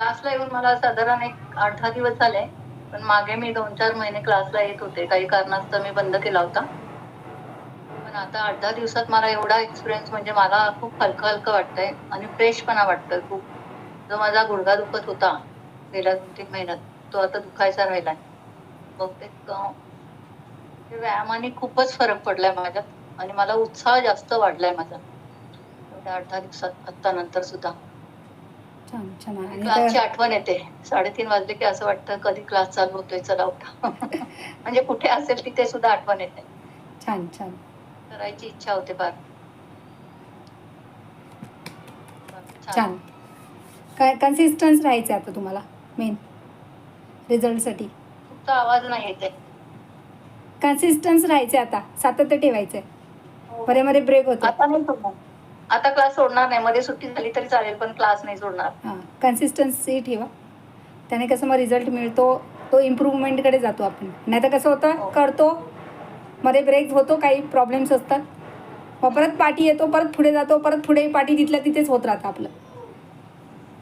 क्लासला येऊन मला साधारण एक 8-10 दिवस झाले. पण मागे मी 2-4 महिने क्लासला येत होते. काही कारणास्तव मी बंद केला होता. पण आता 8-10 दिवसात मला एवढा एक्सपिरियन्स म्हणजे मला खूप हलकं-हलकं वाटतंय आणि फ्रेशपणा वाटतोय खूप. जो माझा गुडघा दुखत होता गेल्या 2-3 महिन्यात, तो आता दुखायचा राहिलाय. बहुतेक ते व्यायामाने खूपच फरक पडलाय माझ्यात आणि मला उत्साह जास्त वाढलाय माझा. एवढ्या 8-10 दिवसात आत्ता नंतर सुद्धा. छान छान. आणि आणि क्लासची आठवण येते. 3:30 वाजले की असं वाटतं कधी क्लास चालू होतोय, चला उठा. म्हणजे कुठे असेल तिथे सुद्धा आठवण येते. छान छान. करायची इच्छा होते फार. बाकी छान. छान. काय कन्सिस्टन्स राहायचं आता तुम्हाला मेन रिझल्टसाठी. तुमचा आवाज नाही येते. कन्सिस्टन्स राहायचे आता, सातत्य ठेवायचं आहे. हो, मध्ये हो. मध्ये ब्रेक होतो. आता नाही सोडणार. आता क्लास सोडणार नाही. मध्ये सुट्टी झाली तरी चालेल, पण क्लास नाही सोडणार. हां, कन्सिस्टन्सी ठेवा. त्याने कसं मग रिझल्ट मिळतो, तो इम्प्रूव्हमेंटकडे जातो आपण. नाहीतर कसं होतं, हो. करतो, मध्ये ब्रेक होतो, काही प्रॉब्लेम्स असतात, मग परत पाठी येतो, परत पुढे जातो, परत पुढे पाठी तिथल्या तिथेच होत राहतं आपलं.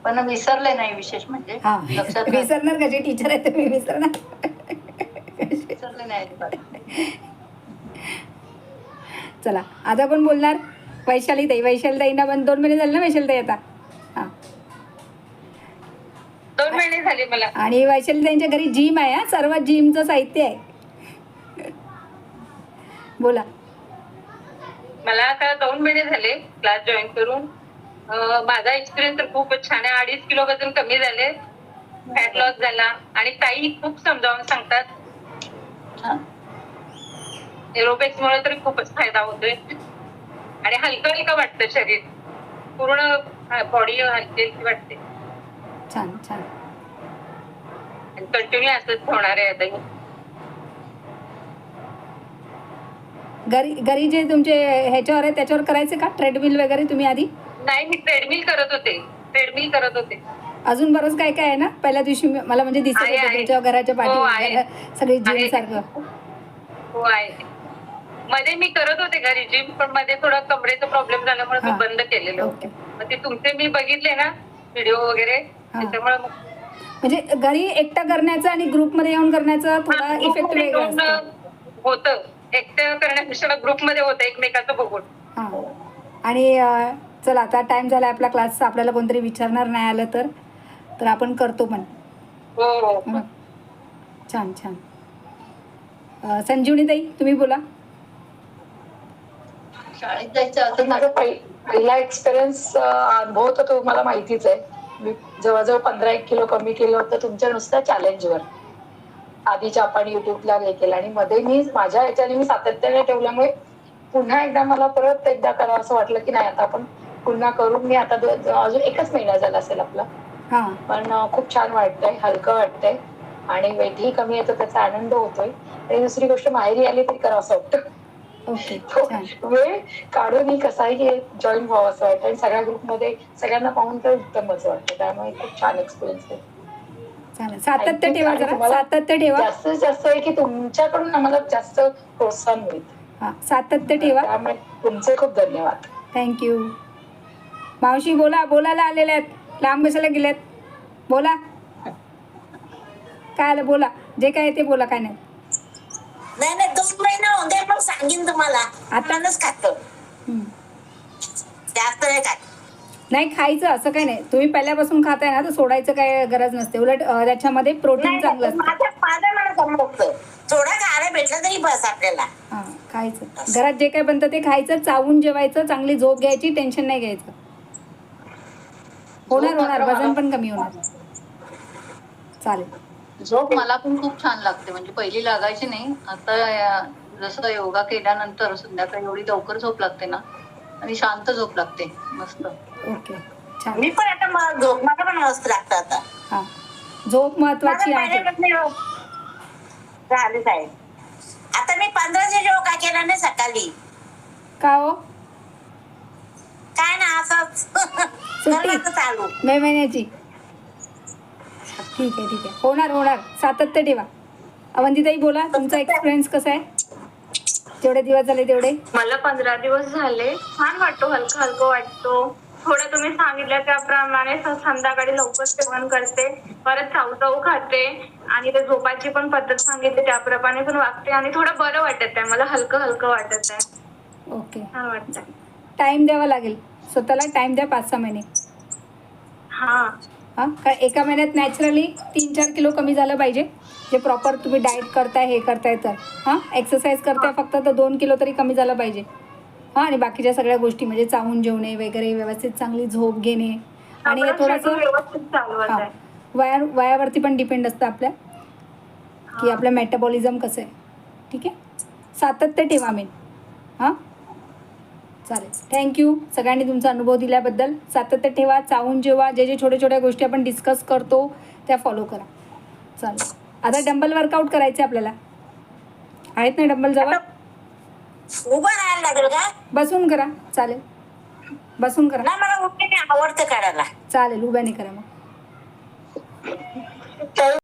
पण विसरले नाही विशेष म्हणजे. हां, लक्षात राहतं. विसरणार कसे टीचर आहे तुम्ही विसरणार. विसरले नाही अजिबात. चला आता कोण बोलणार? वैशालीताई. वैशालीताईंना पण 2 महिने झाले ना वैशालीताई आता? हां. 2 महिने झाले मला. आणि वैशालीताईंच्या घरी जिम आहे हा, सर्व जिमचं साहित्य आहे. बोला. मला आता 2 महिने झाले क्लास जॉईन करून. माझा एक्सपिरियन्स तर खूपच छान आहे. 2.5 किलो वजन कमी झाले, फॅट लॉस झाला आणि ताई खूप समजावून सांगतात. छान. एरोबिक्समुळे तरी खूपच फायदा होतोय आणि हलकं हलकं वाटतं शरीर, पूर्ण बॉडी हलकी हलकी वाटते छान छान. आणि कंटिन्यू असंच होणार आहे आता. घरी जे तुमचे ह्याच्यावर आहे त्याच्यावर करायचे का ट्रेडमिल वगैरे तुम्ही आधी? नाही, मी ट्रेडमिल करत होते. अजून बरंच काय काय आहे ना. पहिल्या दिवशी मला म्हणजे दिसत आहे, होतं आहे. तुमच्या घराच्या हो, आहे. पाठी सगळी जिम आहे. सारखं. हो, आहे. मध्ये मी करत होते घरी जिम, पण मध्ये थोडा कमरेचा प्रॉब्लेम झाल्यामुळे मी हां. बंद केलेलं ओके. होतं. मग ते तुमचे मी बघितले ना व्हिडिओ वगैरे, हां. त्याच्यामुळे मग म्हणजे घरी एकटं करण्याचं आणि ग्रुपमध्ये येऊन करण्याचा थोडा इफेक्ट वेगळा असतो. होतं. एकटं करण्यापेक्षा ग्रुपमध्ये होतं एकमेकाचं बघून. हां. आणि चला आता टाइम झाला आपला क्लासचा. आपल्याला कोणतरी विचारणार नाही आलं तर आपण करतो पण. हो, हो. हं. छान छान. संजीवनीताई तुम्ही बोला. शाळेत जायचं असं तर माझा पहिला एक्सपिरियन्स अनुभव तर तुम्हाला माहितीच आहे. मी जवळजवळ 15-1 किलो कमी केलं होतं तुमच्या नुसत्या चॅलेंजवर. आधीच्या आपण युट्यूबला हे केलं आणि मध्ये मी माझ्या ह्याच्याने मी सातत्याने ठेवल्यामुळे पुन्हा एकदा मला परत एकदा करावं असं वाटलं की नाही आता आपण पुन्हा करून. मी आता अजून 1च महिना झाला असेल आपला, हां. पण खूप छान वाटतंय, हलकं वाटतंय आणि वेटही कमी येतो, त्याचा आनंद होतोय. आणि दुसरी गोष्ट माहेरी आली तरी करावं असं वाटतं. ओके. छान. वेळ काढून ही कसाही जॉईन व्हावं असं वाटतं आणि सगळ्या ग्रुपमध्ये सगळ्यांना पाहून तर उत्तमच वाटतं. त्यामुळे खूप छान एक्सपिरियन्स आहे. चालेल. सातत्य Thank you. ठेवा आणि जरा. तुम्हाला सातत्य ठेवा. जास्तीत जास्त आहे की तुमच्याकडून आम्हाला जास्त प्रोत्साहन मिळतं. हां. सातत्य ठेवा. त्यामुळे तुमचे खूप धन्यवाद. थँक्यू. मावशी बोला. बोलायला आलेल्या आहेत. लांब कशाला गेल्यात? बोला. काय आलं बोला. जे काय आहे ते बोला. काय नाही. नाही 2 महिना होऊन दे मग सांगेन तुम्हाला. आता? आपणच खातो, हं. जास्त नाही खात. नाही खायचं असं काही नाही. तुम्ही पहिल्यापासून खाताय ना तर सोडायचं काय गरज नसते. उलट त्याच्यामध्ये प्रोटीन चांगलं असतं. माझं म्हणत फक्त थोडा खायला भेटलं तरी बस आपल्याला. हां. खायचं. घरात जे काय बनतं ते खायचं, चावून जेवायचं, चांगली झोप घ्यायची, टेन्शन नाही घ्यायचं. होणार वजन पण कमी होणार. चालेल. झोप मला पण खूप छान लागते. म्हणजे पहिली लागायची नाही. आता जसं योगा केल्यानंतर संध्याकाळी एवढी लवकर झोप लागते ना आणि शांत झोप लागते. मस्त. ओके. छान. मी पण आता मला पण मस्त लागतं आता. हां. झोप महत्वाची आहे. झाले साहेब. आता मी 15चे योगा केला नाही सकाळी. का हो? काय ना असंच सुट्टी चालू. मे महिन्याची. ठीक आहे. होणार. सातत्य ठेवा. अवंतीताई बोला. तुमचा एक्सपिरियन्स कसा आहे? जेवढे दिवस झाले तेवढे. मला 15 दिवस झाले. छान वाटतो, हलकं वाटतो. थोडं तुम्ही सांगितलं त्याप्रमाणे संध्याकाळी लवकर जेवण करते, परत चावचाव खाते आणि ते झोपायची पण पद्धत सांगितली त्याप्रमाणे पण वागते आणि थोडं बरं वाटत आहे मला, हलकं हलकं वाटत आहे, ओके. छान वाटतंय. टाईम द्यावा लागेल स्वतःला, टाईम द्या 5-6 महिने. हा हां, कारण एका महिन्यात नॅचरली 3-4 किलो कमी झालं पाहिजे, जे प्रॉपर तुम्ही डाएट करताय हे करताय तर. हां, एक्सरसाइज करताय फक्त तर 2 किलो तरी कमी झालं पाहिजे. हां, आणि बाकीच्या सगळ्या गोष्टी म्हणजे चावून जेवणे वगैरे, व्यवस्थित चांगली झोप घेणे आणि हे सगळं थोडंसं schedule व्यवस्थित चालू हां, आहे. वयावरती पण डिपेंड असतं आपल्या, की आपलं मेटाबॉलिझम कसं आहे. ठीक आहे, सातत्य ठेवा मेन. हां, चालेल. थँक्यू सगळ्यांनी तुमचा अनुभव दिल्याबद्दल. सातत्य ठेवा, चावून जेवा, जे छोट्या छोट्या गोष्टी आपण डिस्कस करतो त्या फॉलो करा. चालेल. आता डंबल वर्कआउट करायचे आपल्याला. आहेत ना डंबल जवळ? उभं राहायला लागेल का? बसून करा, चालेल. बसून करा, ना मला उठणे आवडतं करायला. चालेल. उभ्याने करा मग.